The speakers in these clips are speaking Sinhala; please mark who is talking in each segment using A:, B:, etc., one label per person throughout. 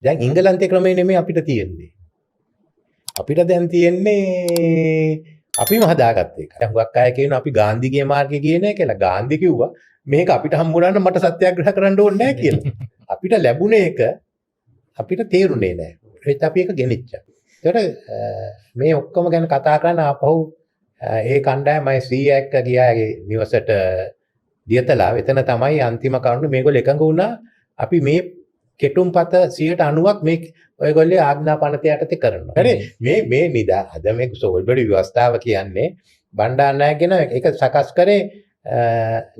A: දැන් ඉංගලන්තේ ක්‍රමය නෙමෙයි අපිට තියෙන්නේ. අපිට දැන් තියෙන්නේ අපිම හදාගත්ත එක. දැන් හුඟක් අය කියනවා අපි ගාන්ධිගේ මාර්ගයේ ගියේ නැහැ කියලා. ගාන්ධි කිව්වා මේක අපිට හම්බුනා නම් මට සත්‍යාග්‍රහ කරන්න ඕනේ නැහැ කියලා. අපිට ලැබුණේ එක අපිට තේරුනේ නැහැ. ඒත් අපි ඒක ගෙනිච්චා. ඒකට මේ ඔක්කොම ගැන කතා කරන ආපහු ඒ කණ්ඩායම මම සීයා එක්ක ගියාගේ නිවසට දියතලා. එතන තමයි අන්තිම කරුණ මේගොල්ලෝ එකඟ වුණා. අපි මේ කෙටුම්පත 90%ක් මේ ඔයගොල්ලෝ ආඥා පනත යටතේ කරනවා. හරි මේ නිදා අද මේ සෝල්බඩි ව්‍යවස්ථාව කියන්නේ බණ්ඩාරනායකගෙන ඒක සකස් කරේ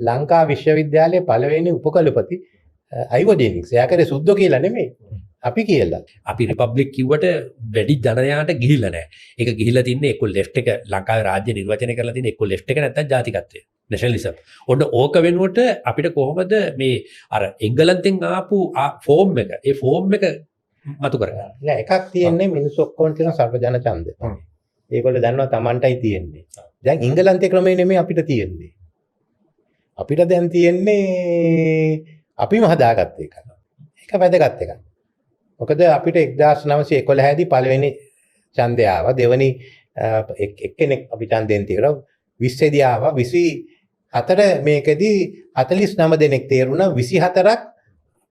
A: ලංකා විශ්වවිද්‍යාලයේ පළවෙනි උපකුලපති අයිවෝඩිනික්ස්. එයා කරේ සුද්ධෝ කියලා නෙමෙයි. අපි කියලා.
B: අපි රිපබ්ලික් කිව්වට වැඩි ජනයාට ගිහිල්ලා නැහැ. ඒක ගිහිල්ලා තින්නේ එක්ක ලෙෆ්ට් එක ලංකාවේ රාජ්‍ය නිර්වචනය කරලා තින්නේ එක්ක ලෙෆ්ට් එක නැත්නම් ජාතිකත්වය. නැෂනලිසම්. ඔන්න ඕක වෙනුවට අපිට කොහොමද මේ අර එංගලන්තෙන් ආපු ෆෝම් එක ඒ ෆෝම් එක මතු කරගන්න.
A: නෑ එකක් තියෙන්නේ මිනිස්සු ඔක්කොම තියෙන සර්වජන ඡන්දය. ඒගොල්ලෝ දන්නවා Tamanටයි තියෙන්නේ. දැන් ඉංගලන්තේ ක්‍රමය නෙමෙයි අපිට තියෙන්නේ. අපිට දැන් තියෙන්නේ අපිම හදාගත්ත එක. ඒක වැදගත් එකක්. මොකද අපිට 1911 දී පළවෙනි ඡන්දය ආවා. දෙවෙනි එක්කෙනෙක් අපි ඡන්දෙන් තියලා 20 දී ආවා. 24 මේකෙදී 49 දෙනෙක් තේරුණා. 24ක්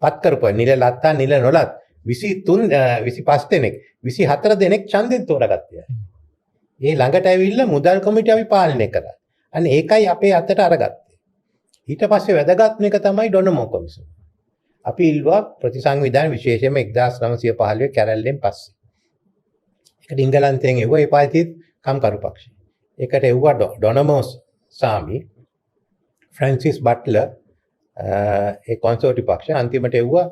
A: පත් කරපුවා. නිල ලත්තා නිල නොලත් 23 25 දෙනෙක් 24 දෙනෙක් ඡන්දෙන් තෝරාගත්තා. ඒ ළඟට ඇවිල්ලා මුදල් කොමිටිය අපි පාලනය කරා. අන්න ඒකයි අපේ අතට අරගත්තේ. ඊට පස්සේ වැදගත්ම එක තමයි ඩොනමෝ කොමිසම. අපි ඉල්ලුවා ප්‍රතිසංවිධාන විශේෂයෙන්ම 1915 කැරල්ලෙන් පස්සේ. ඒකට ඉංගලන්තයෙන් එවුවා ඒ පාතිත් කම්කරු පක්ෂය. ඒකට එවුවා ඩොනමෝ සාමි ෆ්‍රැන්සිස් බට්ලර් ඒ කොන්සර්වටිව් පක්ෂය අන්තිමට එවුවා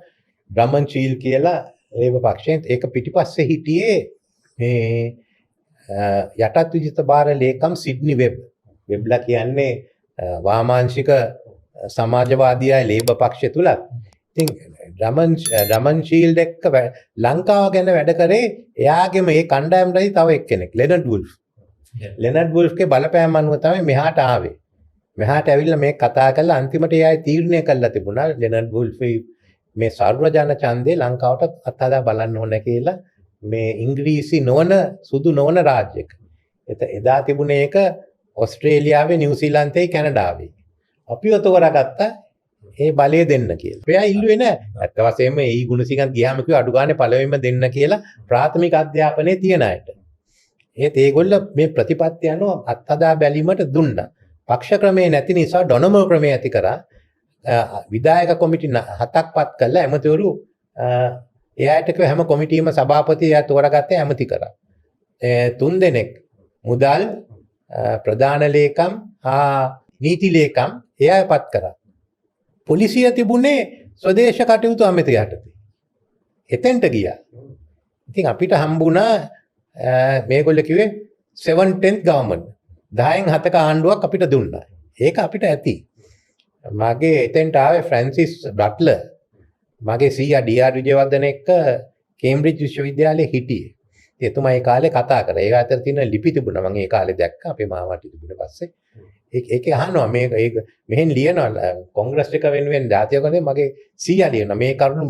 A: බ්‍රහ්මන්ශීල් කියලා ලේබර් පක්ෂයෙන්. ඒක පිටිපස්සේ හිටියේ මේ යටත් විජිත බාර ලේකම් සිඩ්නි වෙබ්. වෙබ්ලා කියන්නේ වාමාංශික සමාජවාදී අය ලේබර් පක්ෂය තුලත්. ඉතින් රමන්ශීල් එක්ක ලංකාව ගැන වැඩ කරේ එයාගේම මේ කණ්ඩායමටයි තව එක්කෙනෙක් ලෙනඩ් වුල්ෆ්. ලෙනඩ් වුල්ෆ්ගේ බලපෑම අනුව තමයි මෙහාට ආවේ. මෙහාට ඇවිල්ලා මේ කතා කරලා අන්තිමට එයා තීරණය කළා තිබුණා ලෙනඩ් වුල්ෆ් මේ සර්වජන ඡන්දේ ලංකාවට අත්හදා බලන්න ඕන කියලා මේ ඉංග්‍රීසි නොවන සුදු නොවන රාජ්‍යයක. එදා තිබුණේ ඒක ඕස්ට්‍රේලියාවේ නිව්සීලන්තේ කැනඩාවේ. අපිව තෝරාගත්තා ඒ බලය දෙන්න කියලා. එයා ඉල්ලුවේ නෑ. ඇත්ත වශයෙන්ම ඒ ගුණසිංහත් ගියාම කිව්වා අඩු ගානේ පළවෙනිම දෙන්න කියලා ප්‍රාථමික අධ්‍යාපනයේ තියන අයට. ඒත් ඒගොල්ල මේ ප්‍රතිපත්ති අනුව අත්හදා බැලීමට දුන්නා. පක්ෂ ක්‍රමේ නැති නිසා ඩොනමෝ ක්‍රමය ඇති කරා. විධායක කොමිටි 7ක් පත් කළා. ඇමතිවරු එයාට කිව්ව හැම කොමිටියම සභාපති එයා තෝරාගත්තේ ඇමති කරා. 3 දෙනෙක් මුදල් ප්‍රධාන ලේකම් නීති ලේකම් එයා පත් කරා. පොලිසිය තිබුණේ ස්වදේශ කටයුතු අමාත්‍ය යටතේ. එතෙන්ට ගියා. ඉතින් අපිට හම්බුණා මේගොල්ලෝ කිව්වේ 7/10 ගවර්න්මන්ට්. 10න් 7ක ආණ්ඩුවක් අපිට දුන්නා. ඒක අපිට ඇති. මගේ එතෙන්ට ආවේ ෆ්‍රැන්සිස් බට්ලර්. මගේ සීයා ඩී.ආර්. විජේවර්ධන එක්ක කේම්බ්‍රිජ් විශ්වවිද්‍යාලයේ හිටියේ. එතුමා ඒ කාලේ කතා කරා. ඒ අතර තියෙන ලිපි තිබුණා. මම ඒ කාලේ දැක්කා. අපේ මාමට තිබුණ පස්සේ ඒකේ අහනවා මේක මෙහෙන් ලියනවා කොංග්‍රස් එක වෙනුවෙන් ජාතිය කරේ මගේ සීයා ලියනවා මේ කරුණු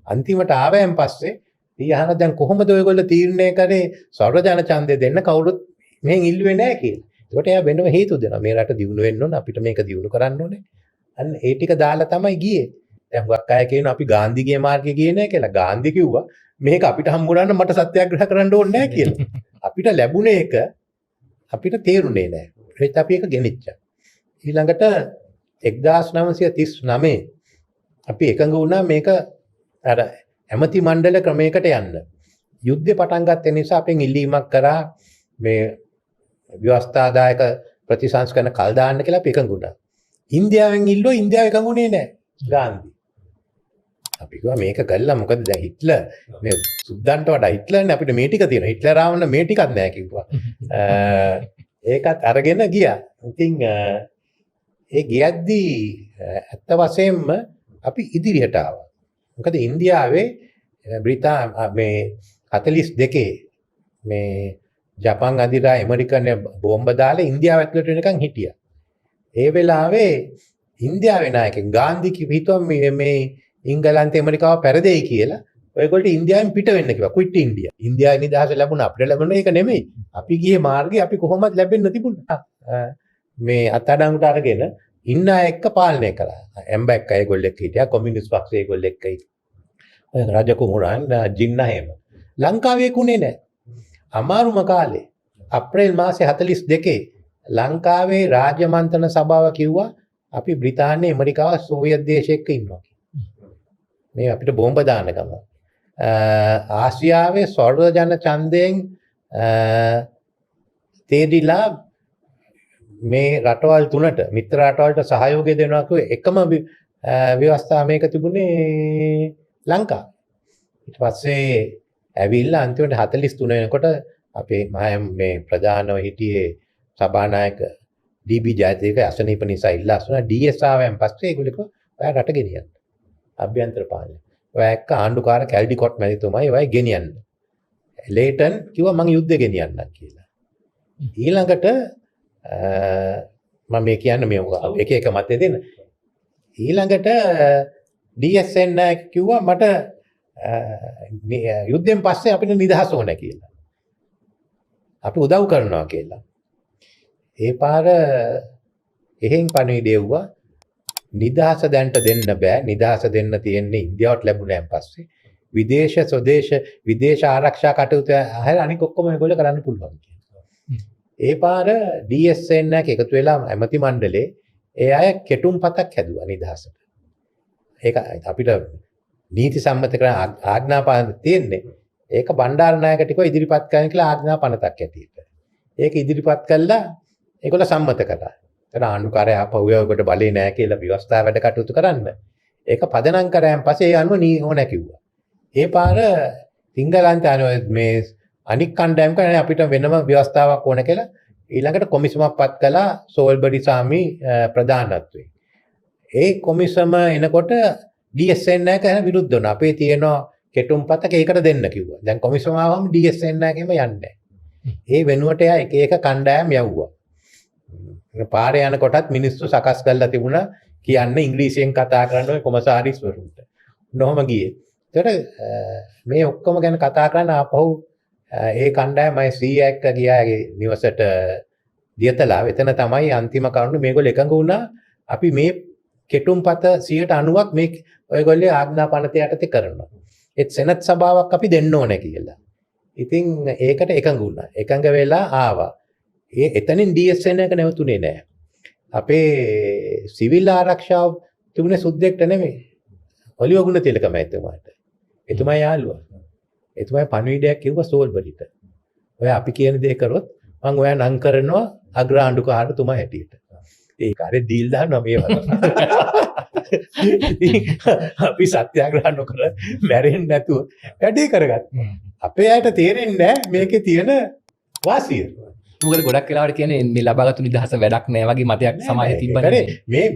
A: අන්තිමට ආවයන් පස්සේ ඊ අහන දැන් කොහොමද ඔයගොල්ලෝ තීරණය කරේ සර්වජන ඡන්දය දෙන්න කවුරුත් මෙහෙන් ඉල්ලුවේ නැහැ කියලා. ඒකට එයා වෙනම හේතු දෙනවා මේ රට දියුණු වෙන්න ඕන අපිට මේක දියුණු කරන්න ඕනේ. අන්න ඒ ටික දාලා තමයි ගියේ. දැන් හුඟක් අය කියනවා අපි ගාන්ධිගේ මාර්ගයේ ගියේ නැහැ කියලා. ගාන්ධි කිව්වා මේක අපිට හම්බුනා නම් මට සත්‍යාග්‍රහ කරන්න ඕනේ නැහැ කියලා. අපිට ලැබුණේ එක අපිට තේරුනේ නැහැ. ඒත් අපි ඒක ගෙනිච්චා. ඊළඟට 1939 අපි එකඟ වුණා මේක අර ඇමති මණ්ඩල ක්‍රමයකට යන්න. යුද්ධය පටන් ගත්ත නිසා අපෙන් ඉල්ලීමක් කරා මේ ව්‍යවස්ථාදායක ප්‍රතිසංස්කරණ කල් දාන්න කියලා අපි එකඟ වුණා. ඉන්දියාවෙන් ඉල්ලුවා ඉන්දියාව එකඟුනේ නැහැ. ගාන්ධි. අපි කිව්වා මේක කළා මොකද දැන් හිට්ලර් මේ සුද්දන්ට වඩා හිට්ලර්නේ අපිට මේ ටික තියෙනවා. හිට්ලර් ආවම මේ ටිකක් නැහැ කිව්වා. ඒකත් අරගෙන ගියා. ඉතින් ඒ ගියද්දී ඇත්ත වශයෙන්ම අපි ඉදිරියට ආවා. මොකද ඉන්දියාවේ මේ 42 මේ ජපාන් අධිරාජ ඇමරිකන් බෝම්බ දාලා ඉන්දියාව ඇතුළට වෙනකන් හිටියා. ඒ වෙලාවේ ඉන්දියාවේ නායකයන් ගාන්ධි කිව්වා මේ ඉංගලන්තේ ඇමරිකාව පෙරදෙයි කියලා ඔයගොල්ලෝ ඉන්දියාවෙන් පිට වෙන්න කිව්වා. ක්විට් ඉන්දියා. ඉන්දියාවේ නිදහස ලැබුණා අපිට ලැබුණේ ඒක නෙමෙයි. අපි ගියේ මාර්ගේ අපි කොහොමද ලැබෙන්න තිබුණා. මේ අත්අඩංගුවට අරගෙන ඉන්න අය එක්ක පාලනය කළා. එම්බැක් අයගොල්ලෝ එක්ක හිටියා. කොමියුනිස්ට් පක්ෂයේ ඒගොල්ලෝ එක්ක හිටියා. ඔය රජ කුමරන් ජින්නා එහෙම. ලංකාවේ කුනේ නැහැ. අමාරුම කාලේ අප්‍රේල් මාසේ 42 ලංකාවේ රාජ්‍ය මන්ත්‍රණ සභාව කිව්වා අපි බ්‍රිතාන්‍ය ඇමරිකාව සෝවියට් දේශයක ඉන්නවා. මේ අපිට බෝම්බ දාන්න ගම. ආසියාවේ සර්වජන ඡන්දයෙන් තේදිලා මේ රටවල් තුනට මිත්‍ර රටවල්ට සහයෝගය දෙනවා කිව්ව එකම ව්‍යවස්ථාව මේක තිබුණේ ලංකාව. ඊට පස්සේ ඇවිල්ලා අන්තිමට 43 වෙනකොට අපේ මේ ප්‍රධානව හිටියේ සභානායක ඩී.බී. ජයතිලක අසනීප නිසා ඉල්ලා අසුණා ඩී.එස්. ආවෙන් පස්සේ ඒගොල්ලෝ ඔයා රට ගෙනියන්න. අභ්‍යන්තර පාලනය. ඔයා එක්ක ආණ්ඩුකාර කැල්ඩිකොට් මැතිතුමයි ඔයා ගෙනියන්න. ලේටන් කිව්වා මං යුද්ධෙ ගෙනියන්නම් කියලා. ඊළඟට මම මේ කියන්නේ මේ එක එක මතේ දෙන්න. ඊළඟට ඩී.එස්.එන් කිව්වා මට යුද්ධෙන් පස්සේ අපිට නිදහස ඕන කියලා. අපි උදව් කරනවා කියලා. ඒ පාර එහෙන් පණිවිඩය වුණා නිදහස දැන්ට දෙන්න බෑ. නිදහස දෙන්න තියෙන්නේ ඉන්දියාවට ලැබුණාන් පස්සේ. විදේශ ස්වදේශ විදේශ ආරක්ෂා කටයුතු අහල අනික ඔක්කොම ඒගොල්ලෝ කරන්න පුළුවන් කියලා. ඒ පාර ඩී.එස්.එන් එකතු වෙලා ඇමති මණ්ඩලේ ඒ අය කෙටුම්පතක් හැදුවා නිදහසට. ඒක අපිට නීති සම්මත කරන ආඥාපාන තියෙන්නේ. ඒක බණ්ඩාරනායක ටික ඉදිරිපත් කරන්න කියලා ආඥා පනතක් ඇටියට. ඒක ඉදිරිපත් කළා ඒගොල්ලෝ සම්මත කළා. ඒතර ආණ්ඩුකාරය ආපහු ඔයකට බලේ නැහැ කියලා ව්‍යවස්ථා වැඩ කටයුතු කරන්න. ඒක පදනම් කරාන් පස්සේ ඒ අනුව ඕන කිව්වා. ඒ පාර සිංගලන්තය මේ අනික් කණ්ඩායම් කරන්නේ අපිට වෙනම ව්‍යවස්ථාවක් ඕන කියලා ඊළඟට කොමිසමක් පත් කළා සෝල්බඩි සාමි ප්‍රධානත්වයෙන්. ඒ කොමිසම එනකොට ඩී.එස්.එන් එක විරුද්ධ වුණා. අපේ තියෙන කෙටුම්පතක ඒකට දෙන්න කිව්වා. දැන් කොමිසම ආවම ඩී.එස්.එන් එකෙම යන්නේ. ඒ වෙනුවට එයා එක එක කණ්ඩායම් යවුවා. පාරේ යනකොටත් මිනිස්සු සකස් කරලා තිබුණා කියන්නේ ඉංග්‍රීසියෙන් කතා කරන ඔය කොමසාරිස්වරුන්ට. නොහොම ගියේ. ඒතර මේ ඔක්කොම ගැන කතා කරන්න ආපහු ඒ කණ්ඩායම අය සීයා එක්ක ගියාගේ නිවසට දියතලා. එතන තමයි අන්තිම කරුණ මේගොල්ලෝ එකඟ වුණා. අපි මේ කෙටුම්පත 90%ක් මේ ඔයගොල්ලෝ ආඥා පනත යටතේ කරනවා. ඒත් සෙනත් සභාවක් අපි දෙන්න ඕනේ කියලා. ඉතින් ඒකට එකඟ වුණා. එකඟ වෙලා ආවා. එතනින් ඩී.එස්.එන් එක නැවතුනේ නැහැ. අපේ සිවිල් ආරක්ෂාව තිබුණේ සුද්දෙක්ට නෙමෙයි. ඔලිව ගුණතිලක මහත්මයාට. එතුමා යාළුවා. එතුමා පණිවිඩයක් කිව්වා සෝල්බරිට. ඔය අපි කියන දේ කරොත් මම ඔයා නම් කරනවා අග්‍රාණ්ඩුකාරතුමා හැටියට. ඒ කාර්ය දීල් දානවා මේ වගේ. අපි සත්‍යාග්‍රහ නොකර මැරෙන්නේ නැතුව වැඩේ කරගත්තා. අපේ අයට තේරෙන්නේ නැහැ මේකේ තියෙන වාසිය.
C: මොකද ගොඩක් වෙලාවට කියන්නේ මේ ලබාගත්තු නිදහස වැඩක් නෑ වගේ මතයක් සමාජයේ තිබ්බනේ.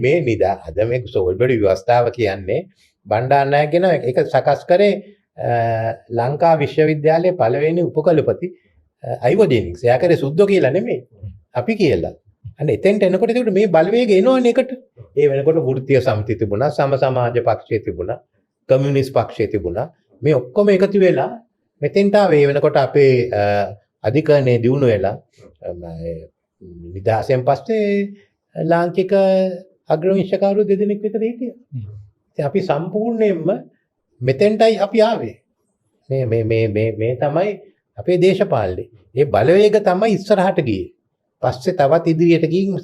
A: මේ නිදහස අද මේ සෝල්බඩි ව්‍යවස්ථාව කියන්නේ බණ්ඩාරනායක කියන එක සකස් කරේ ලංකා විශ්වවිද්‍යාලයේ පළවෙනි උපකුලපති අයිවෝජෙනික්ස්. එයා කරේ සුද්ධෝ කියලා නෙමෙයි. අපි කියලා. අන්න එතෙන්ට එනකොට ඒකට මේ බලවේග එනවනේ එකට. ඒ වෙනකොට වෘත්තීය සමිතිය තිබුණා, සම සමාජ පක්ෂය තිබුණා, කමියුනිස්ට් පක්ෂය තිබුණා. මේ ඔක්කොම එකතු වෙලා මෙතෙන්ට ආවේ වෙනකොට අපේ අධිකරණයේ දියුණු වෙලා නිදහසෙන් පස්සේ ලාංකික අග්‍රවංශකාරයෝ දෙදෙනෙක් විතර හිටියා. ඉතින් අපි සම්පූර්ණයෙන්ම මෙතෙන්ටයි අපි ආවේ. මේ තමයි අපේ දේශපාලනේ. මේ බලවේග තමයි ඉස්සරහට ගියේ. පස්සේ තවත් ඉදිරියට ගිහින්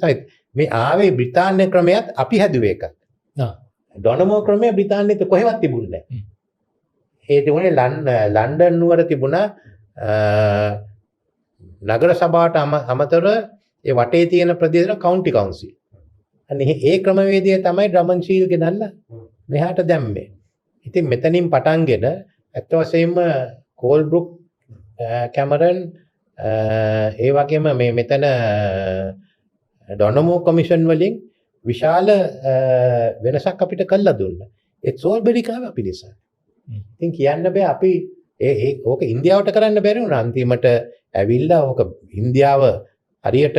A: මේ ආවේ බ්‍රිතාන්‍ය ක්‍රමයක් අපි හැදුවේ එකක්. ඩොනමෝ ක්‍රමය බ්‍රිතාන්‍යෙත් කොහෙවත් තිබුණේ නැහැ. ඒ තිබුණේ ලන්ඩන් නුවර තිබුණා නගර සභාවට අමතරව ඒ වටේ තියෙන ප්‍රදේශවල කවුන්ටි කවුන්සිල්. අනේ ඒ ක්‍රමවේදය තමයි ඩ්‍රමන්ශීල් ගෙනල්ලා මෙහාට දැම්මේ. ඉතින් මෙතනින් පටන්ගෙන ඇත්ත වශයෙන්ම කෝල්බ්‍රුක් කැමරන් ඒ වගේම මේ මෙතන ඩොනමෝ කොමිෂන් වලින් විශාල වෙනසක් අපිට කළා දුන්නා. ඒ සෝල්බරි කාව අපි නිසා. ඉතින් කියන්න බෑ අපි ඕක ඉන්දියාවට කරන්න බැරි වුණා. අන්තිමට ඇවිල්ලා ඕක ඉන්දියාව හරියට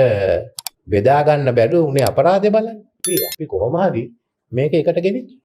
A: බෙදා ගන්න බැරුව උනේ අපරාධය බලන්න. අපි කොහොම හරි මේක එකට ගෙනිච්චා.